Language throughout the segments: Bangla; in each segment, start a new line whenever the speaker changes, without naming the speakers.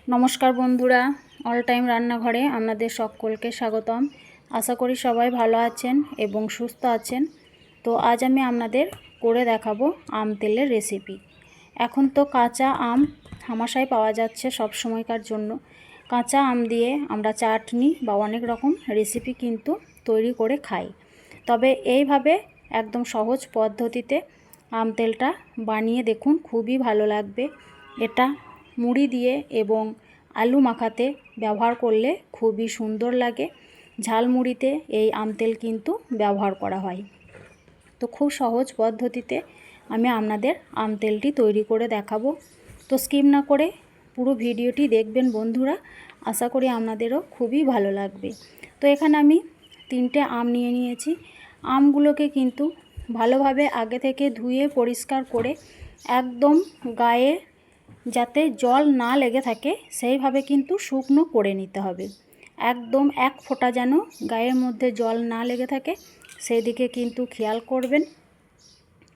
নমস্কার বন্ধুরা, অল টাইম রান্নাঘরে আপনাদের সকলকে স্বাগতম। আশা করি সবাই ভালো আছেন এবং সুস্থ আছেন। তো আজ আমি আপনাদের করে দেখাবো আম তেলের রেসিপি। এখন তো কাঁচা আম হামেশাই পাওয়া যাচ্ছে সব সময়কার জন্য। কাঁচা আম দিয়ে আমরা চাটনি বা অনেক রকম রেসিপি কিন্তু তৈরি করে খাই। তবে এইভাবে একদম সহজ পদ্ধতিতে আম তেলটা বানিয়ে দেখুন, খুবই ভালো লাগবে। এটা মুড়ি দিয়ে এবং আলু মাখাতে ব্যবহার করলে খুবই সুন্দর লাগে। ঝালমুড়িতে এই আম তেল কিন্তু ব্যবহার করা হয়। তো খুব সহজ পদ্ধতিতে আমি আপনাদের আম তেলটি তৈরি করে দেখাবো। তো স্কিপ না করে পুরো ভিডিওটি দেখবেন বন্ধুরা, আশা করি আপনাদেরও খুবই ভালো লাগবে। তো এখানে আমি 3টে আম নিয়ে নিয়েছি। আমগুলোকে কিন্তু ভালোভাবে আগে থেকে ধুয়ে পরিষ্কার করে একদম গায়ে যাতে জল না লেগে থাকে সেইভাবে কিন্তু শুকনো করে নিতে হবে। একদম এক ফোঁটা যেন গায়ের মধ্যে জল না লেগে থাকে সেই দিকে কিন্তু খেয়াল করবেন।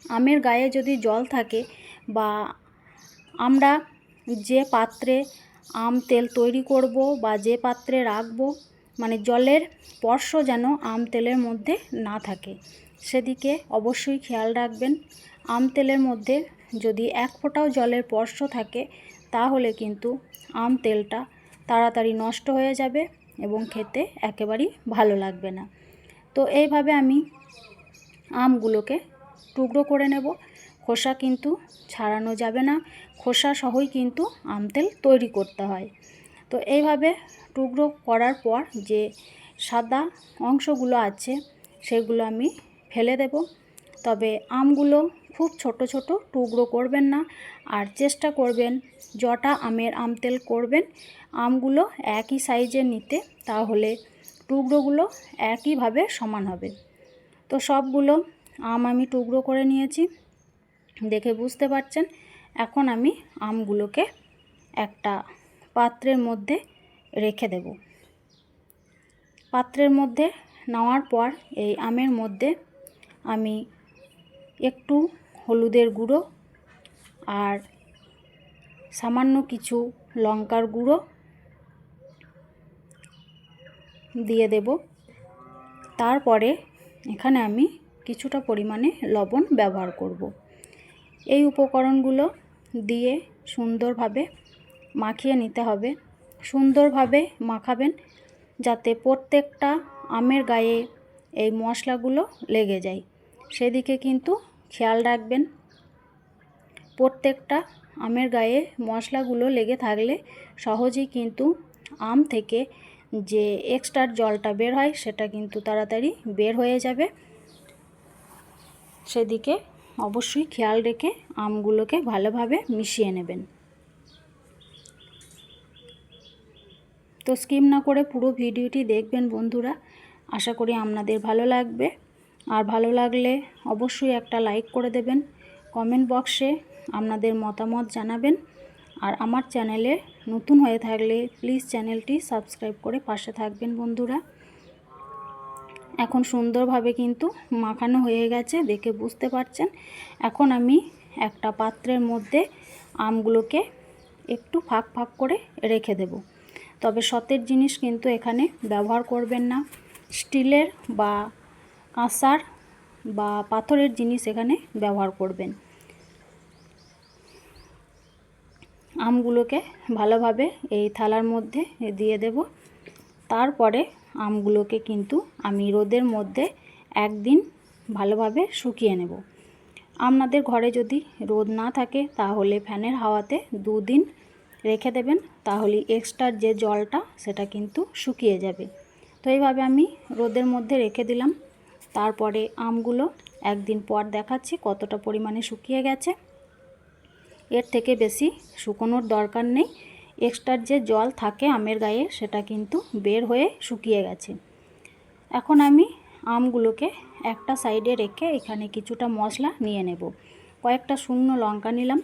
আমের গায়ে যদি জল থাকে বা আমরা যে পাত্রে আম তেল তৈরি করব বা যে পাত্রে রাখবো, মানে জলের স্পর্শ যেন আম তেলের মধ্যে না থাকে সেদিকে অবশ্যই খেয়াল রাখবেন। আম তেলের মধ্যে যদি এক ফোঁটাও জলের স্পর্শ থাকে তাহলে কিন্তু আম তেলটা তাড়াতাড়ি নষ্ট হয়ে যাবে এবং খেতে একেবারেই ভালো লাগবে না। তো এইভাবে আমি আমগুলোকে টুকরো করে নেব। খোসা কিন্তু ছাড়ানো যাবে না, খোসা সহই কিন্তু আম তেল তৈরি করতে হয়। তো এইভাবে টুকরো করার পর যে সাদা অংশগুলো আছে সেগুলো আমি ফেলে দেব। তবে আমগুলো খুব ছোট ছোট টুকরো করবেন না, আর চেষ্টা করবেন যটা আমের আম তেল করবেন আমগুলো একই সাইজের নিতে, তাহলে টুকরোগুলো একইভাবে সমান হবে। তো সবগুলো আম আমি টুকরো করে নিয়েছি, দেখে বুঝতে পারছেন। এখন আমি আমগুলোকে একটা পাত্রের মধ্যে রেখে দেব। পাত্রের মধ্যে নেওয়ার পর এই আমের মধ্যে আমি একটু হলুদের গুঁড়ো আর সামান্য কিছু লঙ্কার গুঁড়ো দিয়ে দেব। তারপরে এখানে আমি কিছুটা পরিমাণে লবণ ব্যবহার করব। এই উপকরণগুলো দিয়ে সুন্দরভাবে মাখিয়ে নিতে হবে। সুন্দরভাবে মাখাবেন যাতে প্রত্যেকটা আমের গায়ে এই মশলাগুলো লেগে যায়, সেদিকে কিন্তু খেয়াল রাখবেন। প্রত্যেকটা আমের গায়ে মশলাগুলো লেগে থাকলে সহজেই কিন্তু আম থেকে যে এক্সট্রা জলটা বের হয় সেটা কিন্তু তাড়াতাড়ি বের হয়ে যাবে। সেদিকে অবশ্যই খেয়াল রেখে আমগুলোকে ভালোভাবে মিশিয়ে নেবেন। তো স্কিপ না করে পুরো ভিডিওটি দেখবেন বন্ধুরা, আশা করি আপনাদের ভালো লাগবে। আর ভালো লাগলে অবশ্যই একটা লাইক করে দেবেন, কমেন্ট বক্সে আপনাদের মতামত জানাবেন। আর আমার চ্যানেলে নতুন হয়ে থাকলে প্লিজ চ্যানেলটি সাবস্ক্রাইব করে পাশে থাকবেন বন্ধুরা। এখন সুন্দরভাবে কিন্তু মাখানো হয়ে গেছে, দেখে বুঝতে পারছেন। এখন আমি একটা পাত্রের মধ্যে আমগুলোকে একটু ফাঁক ফাঁক করে রেখে দেব। তবে সতেজ জিনিস কিন্তু এখানে ব্যবহার করবেন না। স্টিলের বা কাঁসার বা পাথরের জিনিস এখানে ব্যবহার করবেন। আমগুলোকে ভালোভাবে এই থালার মধ্যে দিয়ে দেব। তারপরে আমগুলোকে কিন্তু আমি রোদের মধ্যে একদিন ভালোভাবে শুকিয়ে নেব। আপনাদের ঘরে যদি রোদ না থাকে তাহলে ফ্যানের হাওয়াতে 2 দিন রেখে দেবেন, তাহলে এক্সট্রা যে জলটা সেটা কিন্তু শুকিয়ে যাবে। তো এইভাবে আমি রোদের মধ্যে রেখে দিলাম। তারপরে আমগুলো একদিন পর দেখাচ্ছি কতটা পরিমাণে শুকিয়ে গেছে। এর থেকে বেশি শুকোনোর দরকার নেই। এক্সট্রা যে জল থাকে আমের গায়ে সেটা কিন্তু বের হয়ে শুকিয়ে গেছে। এখন আমি আমগুলোকে একটা সাইডে রেখে এখানে কিছুটা মশলা নিয়ে নেব। কয়েকটা শুকনো লঙ্কা নিলাম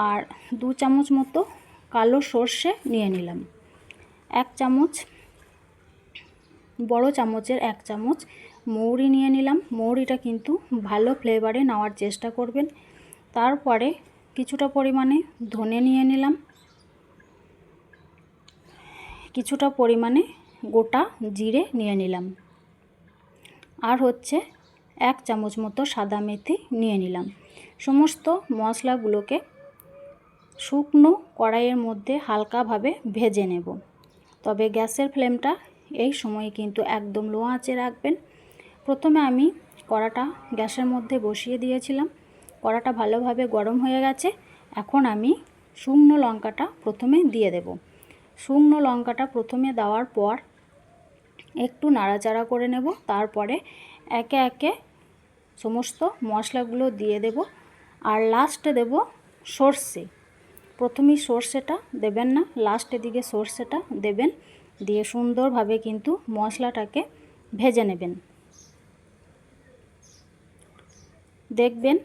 আর 2 চামচ মতো কালো সর্ষে নিয়ে নিলাম। 1 চামচ, বড় চামচের 1 চামচ মৌরি নিয়ে নিলাম। মৌরিটা কিন্তু ভালো ফ্লেভারে নেওয়ার চেষ্টা করবেন। তারপরে কিছুটা পরিমাণে ধনে নিয়ে নিলাম। কিছুটা পরিমাণে গোটা জিরে নিয়ে নিলাম, আর হচ্ছে 1 চামচ মতো সাদা মেথি নিয়ে নিলাম। সমস্ত মশলাগুলোকে শুকনো কড়াইয়ের মধ্যে হালকাভাবে ভেজে নেব। তবে গ্যাসের ফ্লেমটা এই সময় কিন্তু একদম লো আঁচে রাখবেন। প্রথমে আমি কড়াটা গ্যাসের মধ্যে বসিয়ে দিয়েছিলাম, কড়াটা ভালোভাবে গরম হয়ে গেছে। এখন আমি শুকনো লঙ্কাটা প্রথমে দিয়ে দেব। শুকনো লঙ্কাটা প্রথমে দেওয়ার পর একটু নাড়াচাড়া করে নেব, তারপরে একে একে সমস্ত মশলাগুলো দিয়ে দেব। আর লাস্টে দেব সর্ষে। প্রথমেই সর্ষেটা দেবেন না, লাস্টের দিকে সর্ষেটা দেবেন, দিয়ে সুন্দরভাবে কিন্তু মশলাটাকে ভেজে নেবেন। দেখবেন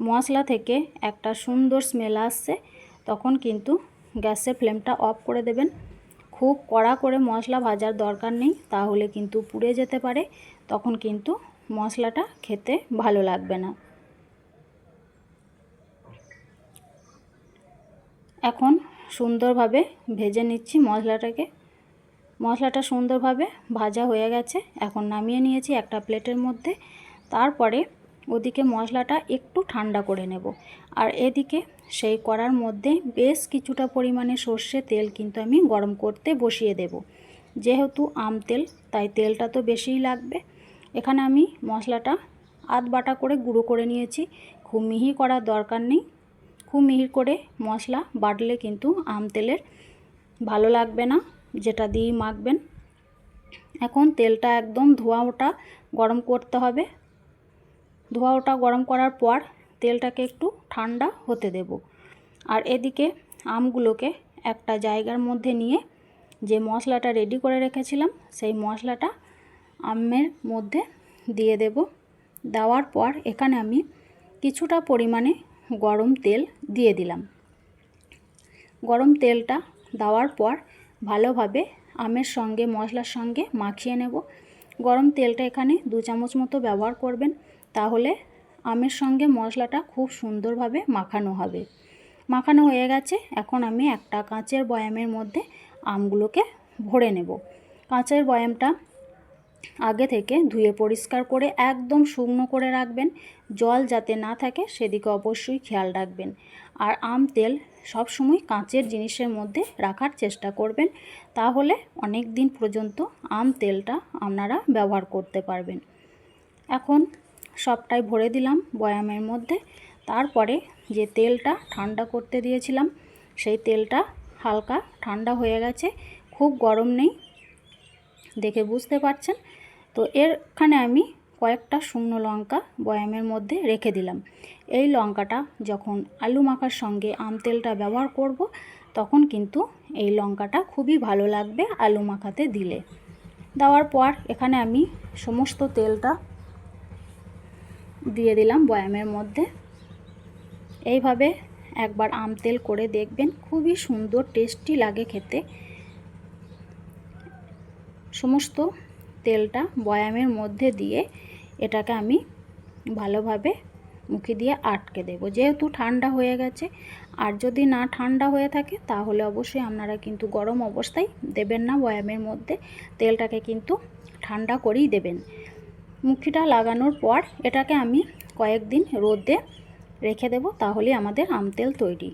মশলা থেকে একটা সুন্দর স্মেল আসছে, তখন কিন্তু গ্যাসের ফ্লেমটা অফ করে দেবেন। খুব কড়া করে মশলা ভাজার দরকার নেই, তাহলে কিন্তু পুড়ে যেতে পারে, তখন কিন্তু মশলাটা খেতে ভালো লাগবে না। এখন সুন্দরভাবে ভেজে নিচ্ছি মশলাটাকে। মশলাটা সুন্দরভাবে ভাজা হয়ে গেছে, এখন নামিয়ে নিয়েছি একটা প্লেটের মধ্যে। তারপরে ওদিকে মশলাটা একটু ঠান্ডা করে নেব, আর এদিকে সেই কড়ার মধ্যে বেশ কিছুটা পরিমাণে সর্ষে তেল কিন্তু আমি গরম করতে বসিয়ে দেব। যেহেতু আম তেল, তাই তেলটা তো বেশিই লাগবে। এখানে আমি মশলাটা আধ বাটা করে গুঁড়ো করে নিয়েছি, খুব মিহি করার দরকার নেই। খুব মিহি করে মশলা বাটলে কিন্তু আম তেলের ভালো লাগবে না, যেটা দিয়ে মাখবেন। এখন তেলটা একদম ধোয়া ওঠা গরম করতে হবে। ধোয়া ওঠা গরম করার পর তেলটাকে একটু ঠান্ডা হতে দেব। আর এদিকে আমগুলোকে একটা জায়গার মধ্যে নিয়ে যে মশলাটা রেডি করে রেখেছিলাম, সেই মশলাটা আমের মধ্যে দিয়ে দেব। দেওয়ার পর এখানে আমি কিছুটা পরিমাণে গরম তেল দিয়ে দিলাম। গরম তেলটা দেওয়ার পর ভালোভাবে আমের সঙ্গে মশলার সঙ্গে মাখিয়ে নেব। গরম তেলটা এখানে 2 চামচ মতো ব্যবহার করবেন, তাহলে আমের সঙ্গে মশলাটা খুব সুন্দরভাবে মাখানো হবে। মাখানো হয়ে গেছে, এখন আমি একটা কাঁচের বয়ামের মধ্যে আমগুলোকে ভরে নেব। কাঁচের বয়ামটা আগে থেকে ধুয়ে পরিষ্কার করে একদম শুকনো করে রাখবেন, জল যাতে না থাকে সেদিকে অবশ্যই খেয়াল রাখবেন। আর আম তেল সবসময় কাঁচের জিনিসের মধ্যে রাখার চেষ্টা করবেন, তাহলে অনেক দিন পর্যন্ত আম তেলটা আপনারা ব্যবহার করতে পারবেন। এখন সবটাই ভরে দিলাম বয়ামের মধ্যে। তারপরে যে তেলটা ঠান্ডা করতে দিয়েছিলাম, সেই তেলটা হালকা ঠান্ডা হয়ে গেছে, খুব গরম নেই, দেখে বুঝতে পারছেন। তো এখানে আমি কয়েকটা শুকনো লঙ্কা বয়ামের মধ্যে রেখে দিলাম। এই লঙ্কাটা যখন আলু মাখার সঙ্গে আম তেলটা ব্যবহার করব, তখন কিন্তু এই লঙ্কাটা খুবই ভালো লাগবে আলু মাখাতে দিলে। দেওয়ার পর এখানে আমি সমস্ত তেলটা দিয়ে দিলাম বয়ামের মধ্যে। এইভাবে একবার আম তেল করে দেখবেন, খুবই সুন্দর টেস্টি লাগে খেতে। সমস্ত তেলটা বয়ামের মধ্যে দিয়ে এটাকে আমি ভালোভাবে মুখে দিয়ে আটকে দেব, যেহেতু ঠান্ডা হয়ে গেছে। আর যদি না ঠান্ডা হয়ে থাকে, তাহলে অবশ্যই আপনারা কিন্তু গরম অবস্থায় দেবেন না বয়ামের মধ্যে, তেলটাকে কিন্তু ঠান্ডা করেই দেবেন। মুখিটা লাগানোর পর এটাকে আমি কয়েকদিন রোদে রেখে দেব, তাহলে আমাদের আম তেল তৈরি।